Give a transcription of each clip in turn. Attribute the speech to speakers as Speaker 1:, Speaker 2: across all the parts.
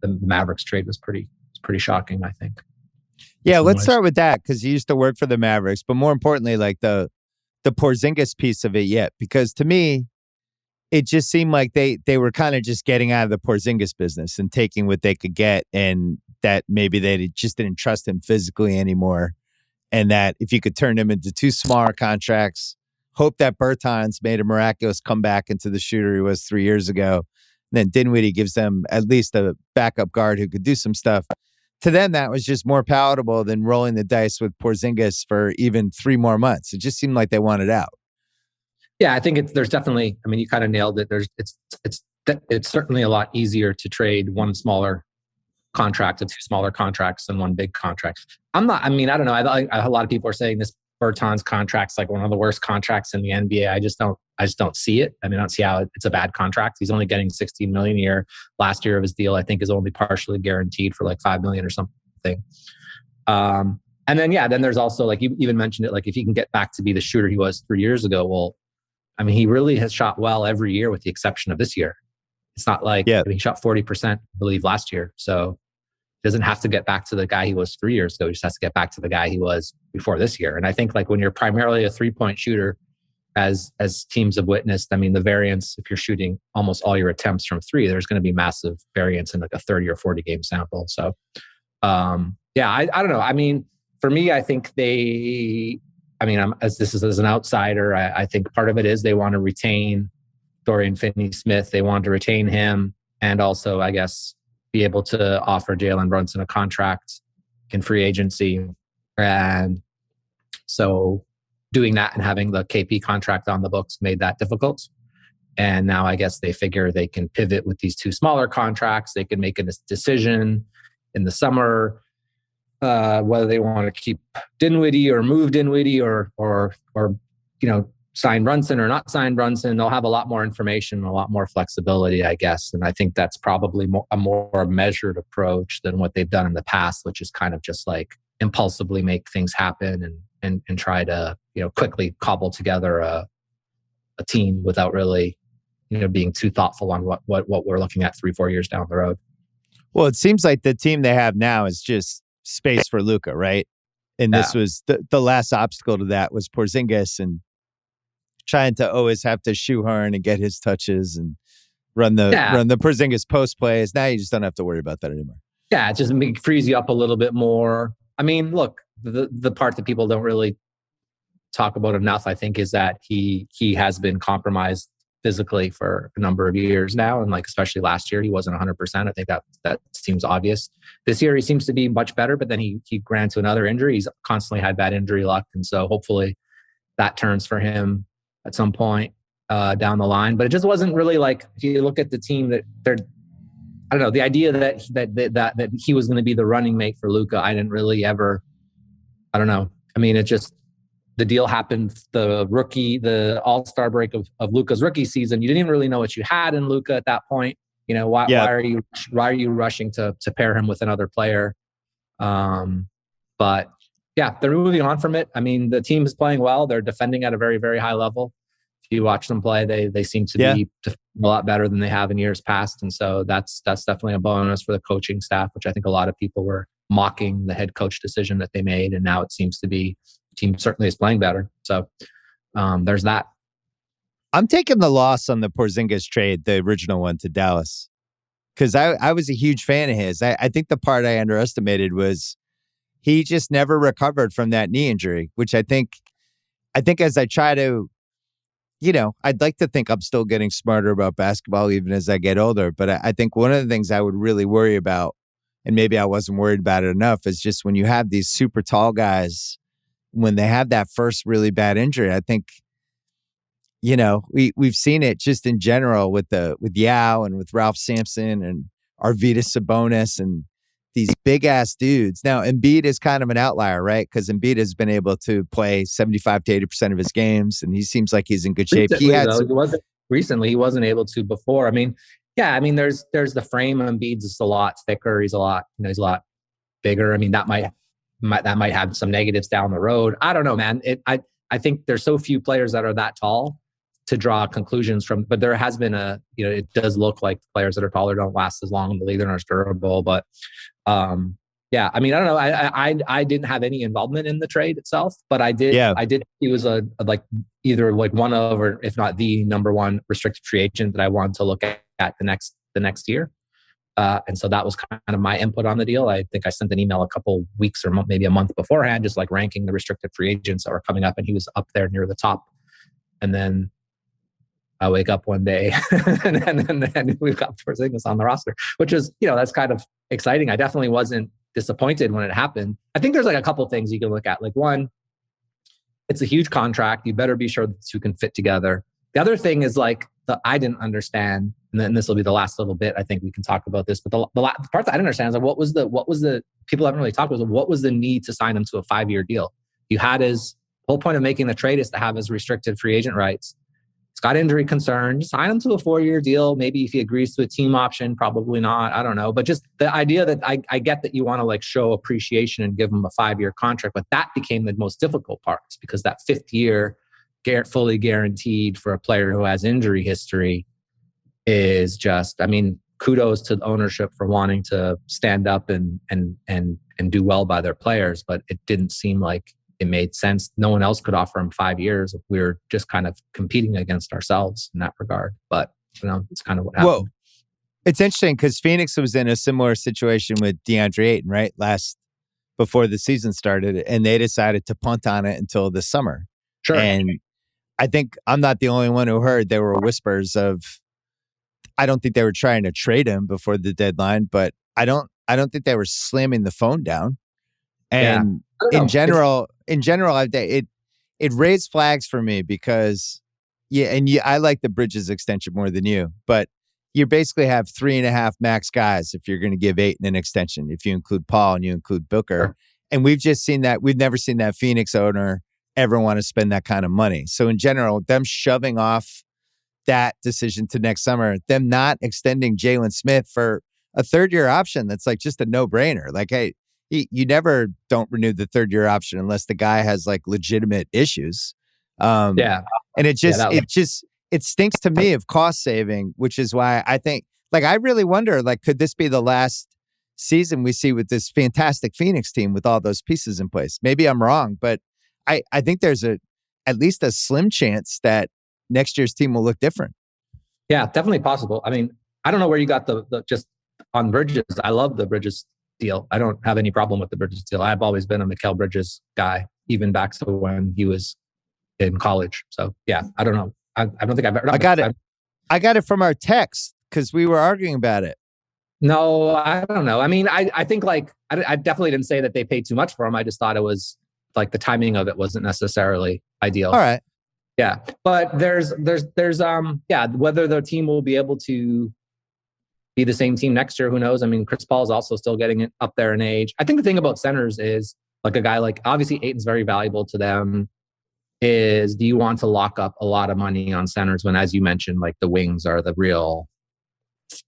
Speaker 1: the Mavericks trade was pretty shocking, I think.
Speaker 2: Yeah, let's start with that because he used to work for the Mavericks, but more importantly, like the Porzingis piece of it yet, because to me, it just seemed like they were kind of just getting out of the Porzingis business and taking what they could get, and that maybe they just didn't trust him physically anymore, and that if you could turn him into 2 smaller contracts, hope that Bertans made a miraculous comeback into the shooter he was 3 years ago, and then Dinwiddie gives them at least a backup guard who could do some stuff. To them, that was just more palatable than rolling the dice with Porzingis for even 3 more months. It just seemed like they wanted out.
Speaker 1: Yeah, I think there's definitely, I mean, you kind of nailed it. It's certainly a lot easier to trade one smaller contract to 2 smaller contracts than one big contract. I don't know. A lot of people are saying this Bertans contract's like one of the worst contracts in the NBA. I just don't see it. I mean, I don't see how it's a bad contract. He's only getting $16 million a year. Last year of his deal, I think, is only partially guaranteed for like $5 million or something. And then there's also, like you even mentioned it, like if he can get back to be the shooter he was 3 years ago, well, I mean, he really has shot well every year with the exception of this year. It's not like he shot 40%, I believe, last year. So he doesn't have to get back to the guy he was 3 years ago. He just has to get back to the guy he was before this year. And I think like when you're primarily a 3-point shooter, as teams have witnessed, I mean, the variance, if you're shooting almost all your attempts from 3, there's going to be massive variance in like a 30 or 40 game sample. So, I don't know. I mean, for me, I think as an outsider, I think part of it is they want to retain Dorian Finney-Smith. They want to retain him and also, I guess, be able to offer Jalen Brunson a contract in free agency. And so doing that and having the KP contract on the books made that difficult. And now I guess they figure they can pivot with these 2 smaller contracts. They can make a decision in the summer whether they want to keep Dinwiddie or move Dinwiddie or sign Brunson or not sign Brunson. They'll have a lot more information, a lot more flexibility, I guess. And I think that's probably a more measured approach than what they've done in the past, which is kind of just like impulsively make things happen and try to, quickly cobble together a team without really, being too thoughtful on what we're looking at 3-4 years down the road.
Speaker 2: Well, it seems like the team they have now is just space for Luka, right? And this was the last obstacle to that was Porzingis and trying to always have to shoehorn and get his touches and run the Porzingis post plays. Now you just don't have to worry about that anymore.
Speaker 1: Yeah, it just frees you up a little bit more. I mean, look, the part that people don't really talk about enough, I think, is that he has been compromised physically for a number of years now. And like, especially last year, he wasn't 100%. I think that seems obvious. This year, he seems to be much better, but then he ran into another injury. He's constantly had bad injury luck. And so hopefully that turns for him at some point down the line. But it just wasn't really like, if you look at the team that they're, I don't know, the idea that he was going to be the running mate for Luka, I didn't really ever, I don't know. I mean, it just, the deal happened, the all-star break of Luka's rookie season. You didn't even really know what you had in Luka at that point. Why are you rushing to pair him with another player? But yeah, they're moving on from it. I mean, the team is playing well. They're defending at a very, very high level. If you watch them play, they seem to be a lot better than they have in years past. And so that's definitely a bonus for the coaching staff, which I think a lot of people were mocking the head coach decision that they made. And now it seems to be, team certainly is playing better. So there's that.
Speaker 2: I'm taking the loss on the Porzingis trade, the original one to Dallas, because I was a huge fan of his. I think the part I underestimated was he just never recovered from that knee injury, which I think as I try to, I'd like to think I'm still getting smarter about basketball even as I get older. But I think one of the things I would really worry about, and maybe I wasn't worried about it enough, is just when you have these super tall guys, when they have that first really bad injury, I think, we've seen it just in general with Yao and with Ralph Sampson and Arvydas Sabonis and these big ass dudes. Now, Embiid is kind of an outlier, right? Because Embiid has been able to play 75 to 80% of his games, and he seems like he's in good shape.
Speaker 1: Recently, he wasn't able to before. I mean, there's the frame. Embiid's just a lot thicker. He's a lot bigger. I mean, that might have some negatives down the road. I don't know, man. I think there's so few players that are that tall to draw conclusions from, but there has been it does look like players that are taller don't last as long in the league. They're not as durable, but yeah, I mean, I don't know. I didn't have any involvement in the trade itself, but I did.
Speaker 2: Yeah.
Speaker 1: I did. He was either one of, or if not the number one restricted free agent that I wanted to look at the next year. And so that was kind of my input on the deal. I think I sent an email a couple weeks or maybe a month beforehand, just like ranking the restricted free agents that were coming up, and he was up there near the top. And then I wake up one day and then we've got Porzingis on the roster, which is, that's kind of exciting. I definitely wasn't disappointed when it happened. I think there's like a couple things you can look at. Like, one, it's a huge contract. You better be sure that the two can fit together. The other thing is like I didn't understand, and then this will be the last little bit. I think we can talk about this, but the part that I didn't understand is like, what was the people haven't really talked about, what was the need to sign him to a 5-year deal? You had his whole point of making the trade is to have his restricted free agent rights. He's got injury concerns. Sign him to a 4-year deal. Maybe if he agrees to a team option, probably not. I don't know. But just the idea that I get that you want to like show appreciation and give him a 5-year contract, but that became the most difficult part because that 5th year, fully guaranteed for a player who has injury history is just, I mean, kudos to the ownership for wanting to stand up and do well by their players, but it didn't seem like it made sense. No one else could offer him 5 years. We were just kind of competing against ourselves in that regard. But it's kind of what happened.
Speaker 2: Well, it's interesting because Phoenix was in a similar situation with DeAndre Ayton, right? Before the season started, and they decided to punt on it until the summer.
Speaker 1: Sure.
Speaker 2: And I think I'm not the only one who heard there were whispers of, I don't think they were trying to trade him before the deadline, but I don't think they were slamming the phone down. And in general, it raised flags for me because, I like the Bridges extension more than you, but you basically have 3.5 max guys if you're going to give 8 in an extension, if you include Paul and you include Booker. Sure. And we've just seen that. We've never seen that Phoenix owner ever want to spend that kind of money. So in general, them shoving off that decision to next summer, them not extending Jalen Smith for a 3rd-year option, that's like just a no-brainer. Like, hey, you never don't renew the 3rd-year option unless the guy has like legitimate issues. And it stinks to me of cost saving, which is why I think, like, I really wonder, like, could this be the last season we see with this fantastic Phoenix team with all those pieces in place? Maybe I'm wrong, but I think there's at least a slim chance that next year's team will look different.
Speaker 1: Yeah, definitely possible. I mean, I don't know where you got the just on Bridges. I love the Bridges deal. I don't have any problem with the Bridges deal. I've always been a Mikal Bridges guy, even back to when he was in college. So yeah, I don't know. I don't think I've ever.
Speaker 2: I got it from our text because we were arguing about it.
Speaker 1: No, I don't know. I mean, I think like I definitely didn't say that they paid too much for him. I just thought it was like the timing of it wasn't necessarily ideal.
Speaker 2: All right.
Speaker 1: Yeah. But there's whether the team will be able to be the same team next year, who knows? I mean, Chris Paul is also still getting it up there in age. I think the thing about centers is like a guy like, obviously Ayton's very valuable to them. Do you want to lock up a lot of money on centers when, as you mentioned, like the wings are the real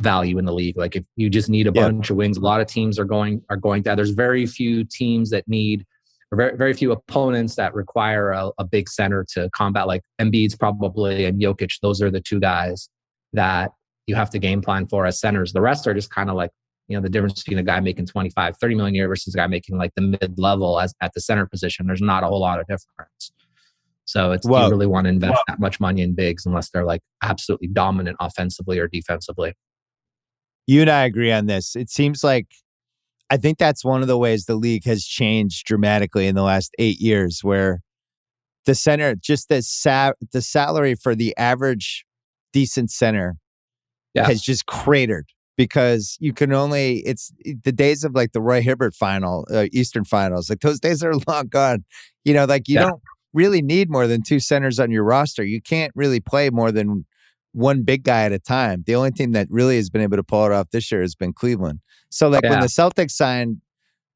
Speaker 1: value in the league? Like if you just need a bunch of wings, a lot of teams are going to, there's very few teams that need, or very, very few opponents that require a big center to combat, like Embiid's probably and Jokic. Those are the two guys that you have to game plan for as centers. The rest are just kind of like, the difference between a guy making 25, 30 million a year versus a guy making like the mid-level at the center position. There's not a whole lot of difference. So do you really want to invest that much money in bigs unless they're like absolutely dominant offensively or defensively?
Speaker 2: You and I agree on this. It seems like, I think that's one of the ways the league has changed dramatically in the last 8 years, where the center, just the salary for the average decent center has just cratered, because you can only, it's the days of like the Roy Hibbert Eastern finals, like those days are long gone. You don't really need more than 2 centers on your roster. You can't really play more than one big guy at a time. The only team that really has been able to pull it off this year has been Cleveland. So when the Celtics signed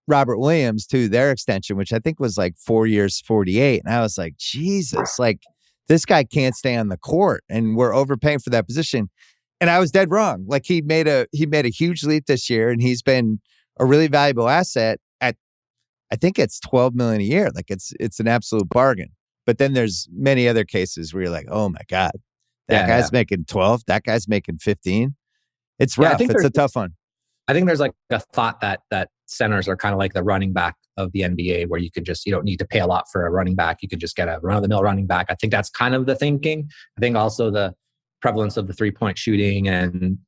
Speaker 2: Robert Williams to their extension, which I think was like 4 years, 48. And I was like, Jesus, like this guy can't stay on the court and we're overpaying for that position. And I was dead wrong. Like he made a huge leap this year, and he's been a really valuable asset at, I think it's $12 million a year. Like it's an absolute bargain. But then there's many other cases where you're like, oh my God, That guy's making 12. That guy's making 15. It's rough. It's a tough one.
Speaker 1: I think there's like a thought that centers are kind of like the running back of the NBA, where you don't need to pay a lot for a running back. You could just get a run-of-the-mill running back. I think that's kind of the thinking. I think also the prevalence of the three-point shooting and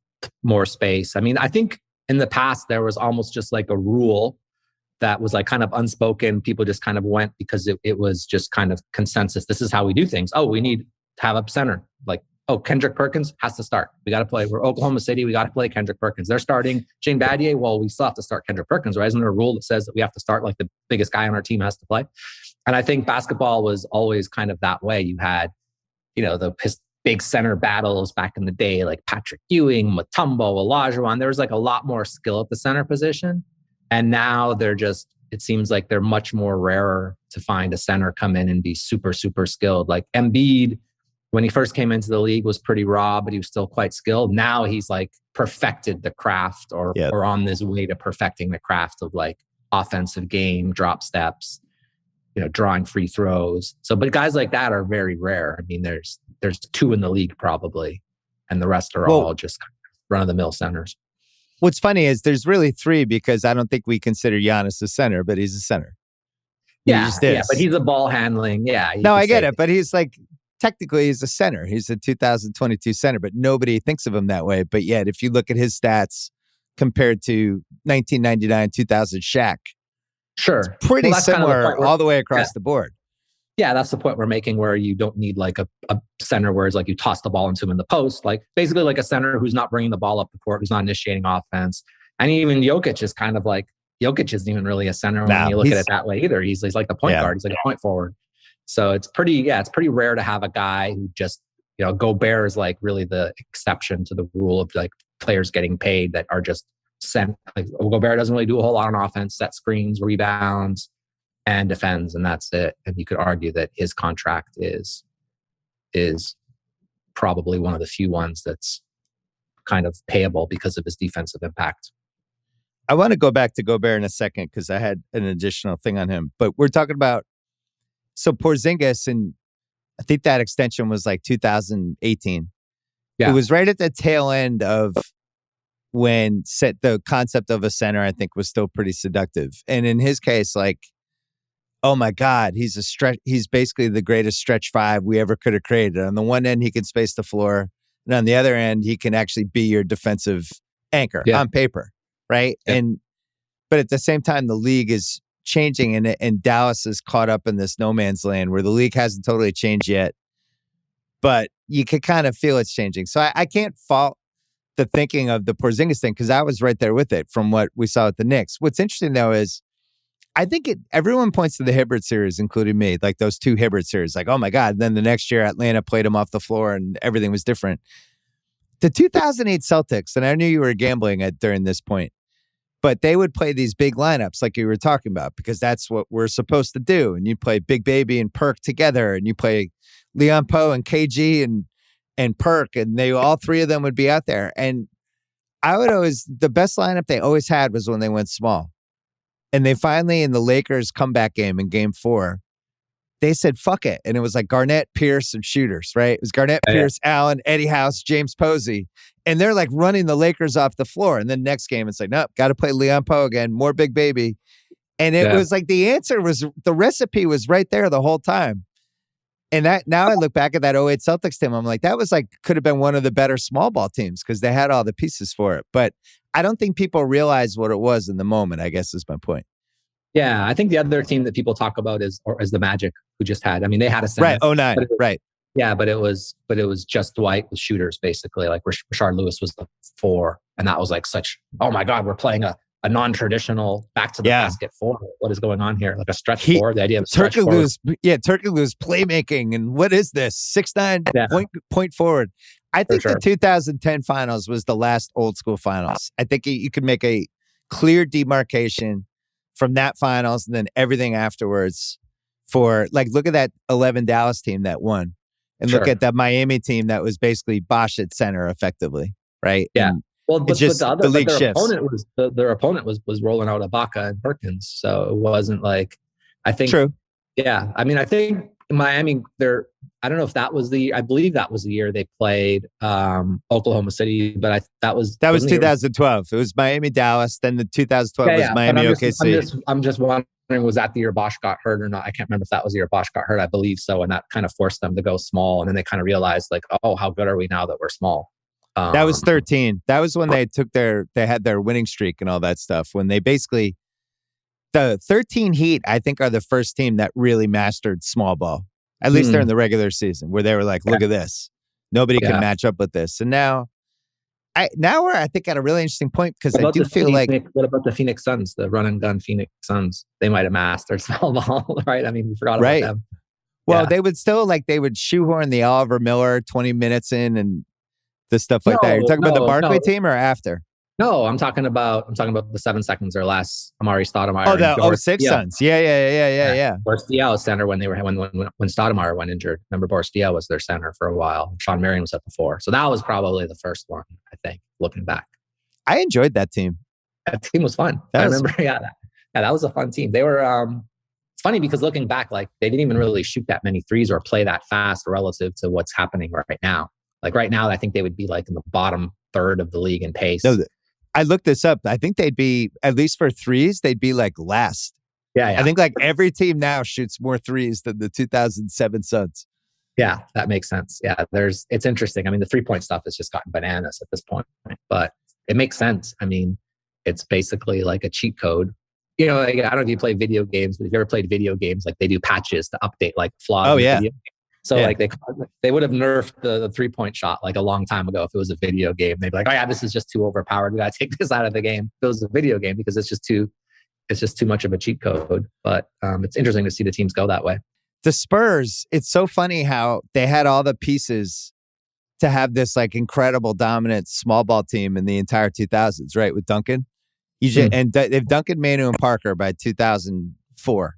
Speaker 1: more space. I mean, I think in the past, there was almost just like a rule that was like kind of unspoken. People just kind of went because it was just kind of consensus. This is how we do things. Oh, we need to have a center. Like, oh, Kendrick Perkins has to start. We got to play. We're Oklahoma City. We got to play Kendrick Perkins. They're starting Shane Battier. Well, we still have to start Kendrick Perkins, right? Isn't there a rule that says that we have to start like the biggest guy on our team has to play? And I think basketball was always kind of that way. You had, his big center battles back in the day, like Patrick Ewing, Mutombo, Olajuwon. There was like a lot more skill at the center position. And now it seems like they're much more rarer to find a center come in and be super, super skilled. Like Embiid, when he first came into the league, was pretty raw, but he was still quite skilled. Now he's like perfected the craft or on this way to perfecting the craft of like offensive game, drop steps, drawing free throws. So, but guys like that are very rare. I mean, there's 2 in the league probably, and the rest are all just run-of-the-mill centers.
Speaker 2: What's funny is there's really 3 because I don't think we consider Giannis a center, but he's a center.
Speaker 1: Yeah, but he's a ball handling. Yeah.
Speaker 2: No, I get it, but he's like, technically he's a center. He's a 2022 center, but nobody thinks of him that way. But yet, if you look at his stats compared to 1999, 2000 Shaq,
Speaker 1: sure,
Speaker 2: it's pretty similar all the way across the board.
Speaker 1: Yeah, that's the point we're making, where you don't need like a center where it's like you toss the ball into him in the post, like basically like a center who's not bringing the ball up the court, who's not initiating offense. And even Jokic is kind of like, Jokic isn't even really a center when you look at it that way either. He's like the point guard. He's like a point forward. So it's pretty rare to have a guy who just, Gobert is like really the exception to the rule of like players getting paid that are just sent. Like Gobert doesn't really do a whole lot on offense, set screens, rebounds, and defends, and that's it. And you could argue that his contract is probably one of the few ones that's kind of payable because of his defensive impact.
Speaker 2: I want to go back to Gobert in a second because I had an additional thing on him. But we're talking about, so Porzingis, and I think that extension was like 2018. Yeah. It was right at the tail end of when the concept of a center, I think, was still pretty seductive. And in his case, like, oh my God, he's basically the greatest stretch 5 we ever could have created. On the one end, he can space the floor. And on the other end, he can actually be your defensive anchor on paper. Right. Yeah. But at the same time, the league is changing, and Dallas is caught up in this no man's land where the league hasn't totally changed yet, but you can kind of feel it's changing. So I can't fault the thinking of the Porzingis thing because I was right there with it from what we saw at the Knicks. What's interesting though is I think everyone points to the Hibbert series, including me, like those 2 Hibbert series, like, oh my God. And then the next year Atlanta played him off the floor and everything was different. The 2008 Celtics, and I knew you were gambling during this point, but they would play these big lineups like you were talking about because that's what we're supposed to do. And you play Big Baby and Perk together, and you play Leon Poe and KG and Perk, and all 3 of them would be out there. And the best lineup they always had was when they went small. And they finally, in the Lakers comeback game in Game 4, they said, fuck it. And it was like Garnett, Pierce, and shooters, right? It was Garnett, Pierce, Allen, Eddie House, James Posey. And they're like running the Lakers off the floor. And then next game, it's like, nope, got to play Leon Poe again, more Big Baby. And it was like the recipe was right there the whole time. And now I look back at that '08 Celtics team, I'm like, that was like, could have been one of the better small ball teams because they had all the pieces for it. But I don't think people realize what it was in the moment, I guess is my point.
Speaker 1: Yeah, I think the other team that people talk about is the Magic, who just had. I mean, they had a center,
Speaker 2: right? 09, right?
Speaker 1: Yeah, but it was just Dwight with shooters basically. Like Rashard Lewis was the 4, and that was like such. Oh my God, we're playing a non-traditional back to the basket 4. What is going on here? Like a stretch 4. The idea of stretch 4.
Speaker 2: Turkoglu's playmaking, and what is this? 6'9" point forward. I think the 2010 finals was the last old school finals. I think you could make a clear demarcation from that finals and then everything afterwards for like, look at that 11 Dallas team that won and look at that Miami team that was basically Bosh at center effectively. Right.
Speaker 1: Yeah.
Speaker 2: And
Speaker 1: well, but
Speaker 2: the league shifts.
Speaker 1: Their opponent was rolling out Ibaka and Perkins. So it wasn't like, I think.
Speaker 2: True.
Speaker 1: Yeah. I mean, I think Miami, I don't know if that was I believe that was the year they played Oklahoma City, but that was
Speaker 2: 2012. It was Miami, Dallas. Then the 2012 was Miami, OKC.
Speaker 1: I'm just wondering, was that the year Bosch got hurt or not? I can't remember if that was the year Bosch got hurt. I believe so, and that kind of forced them to go small, and then they kind of realized like, oh, how good are we now that we're small?
Speaker 2: That was 13. That was when they had their winning streak and all that stuff. When they basically, the 13 Heat, I think, are the first team that really mastered small ball. At least during the regular season, where they were like, look at this. Nobody can match up with this. And now we're, I think, at a really interesting point because I do feel like...
Speaker 1: What about the Phoenix Suns, the run and gun Phoenix Suns? They might have mastered small ball, right? I mean, we forgot about them.
Speaker 2: Well, they would still, they would shoehorn the Oliver Miller 20 minutes in and the stuff like that. You're talking about the Barkley team or after?
Speaker 1: No, I'm talking about the 7 seconds or less. Amari Stoudemire.
Speaker 2: Oh, the 06 Suns. Yeah.
Speaker 1: Boris Diaw was center when Stoudemire went injured. Remember, Boris Diaw was their center for a while. Sean Marion was at the 4. So that was probably the first one, I think, looking back.
Speaker 2: I enjoyed that team.
Speaker 1: That team was fun. I remember, that was a fun team. They were, it's funny because looking back, they didn't even really shoot that many threes or play that fast relative to what's happening right now. Right now, I think they would be in the bottom third of the league in pace.
Speaker 2: No, I looked this up. I think they'd be, at least for threes, they'd be last.
Speaker 1: Yeah.
Speaker 2: I think every team now shoots more threes than the 2007 Suns.
Speaker 1: Yeah, that makes sense. Yeah, it's interesting. I mean, the 3-point stuff has just gotten bananas at this point, but it makes sense. I mean, it's basically like a cheat code. I don't know if you play video games, but if you ever played video games, they do patches to update flaws.
Speaker 2: Oh, yeah.
Speaker 1: So they would have nerfed the 3-point shot a long time ago if it was a video game. They'd be like, oh yeah, this is just too overpowered. We gotta take this out of the game. If it was a video game because it's just too much of a cheat code. But it's interesting to see the teams go that way.
Speaker 2: The Spurs, it's so funny how they had all the pieces to have this incredible dominant small ball team in the entire 2000s, right? With Duncan. And they've Duncan, Manu, and Parker by 2004.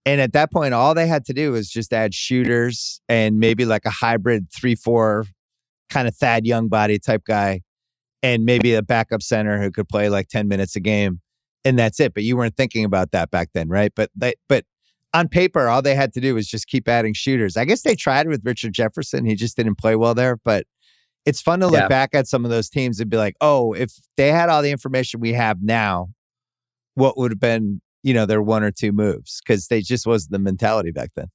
Speaker 2: And at that point, all they had to do was just add shooters and maybe a hybrid 3-4 kind of Thad Young body type guy, and maybe a backup center who could play 10 minutes a game, and that's it. But you weren't thinking about that back then, right? But on paper, all they had to do was just keep adding shooters. I guess they tried with Richard Jefferson. He just didn't play well there. But it's fun to look back at some of those teams and be like, oh, if they had all the information we have now, what would have been their one or two moves, because they just wasn't the mentality back then.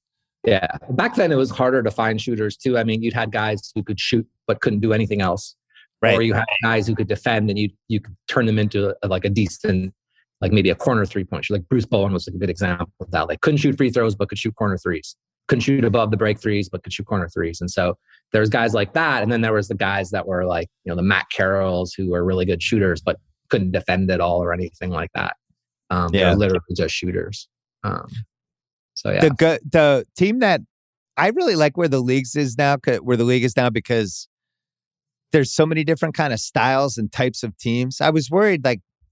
Speaker 1: Yeah. Back then, it was harder to find shooters, too. I mean, you'd had guys who could shoot but couldn't do anything else. Right. Or you had guys who could defend and you could turn them into a decent, maybe a corner 3-point shooter. Bruce Bowen was a good example of that. Couldn't shoot free throws but could shoot corner threes. Couldn't shoot above the break threes but could shoot corner threes. And so there's guys like that. And then there was the guys that were the Matt Carrolls who were really good shooters but couldn't defend at all or anything like that. They're literally just shooters.
Speaker 2: The team that I really like where the league is now because there's so many different kind of styles and types of teams. I was worried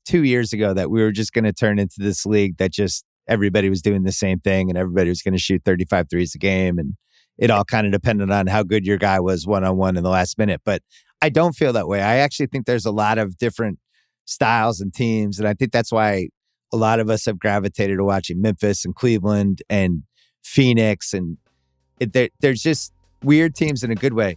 Speaker 2: 2 years ago that we were just going to turn into this league that just everybody was doing the same thing and everybody was going to shoot 35 threes a game, and it all kind of depended on how good your guy was one-on-one in the last minute. But I don't feel that way. I actually think there's a lot of different styles and teams, and I think that's why a lot of us have gravitated to watching Memphis and Cleveland and Phoenix, and there's just weird teams in a good way.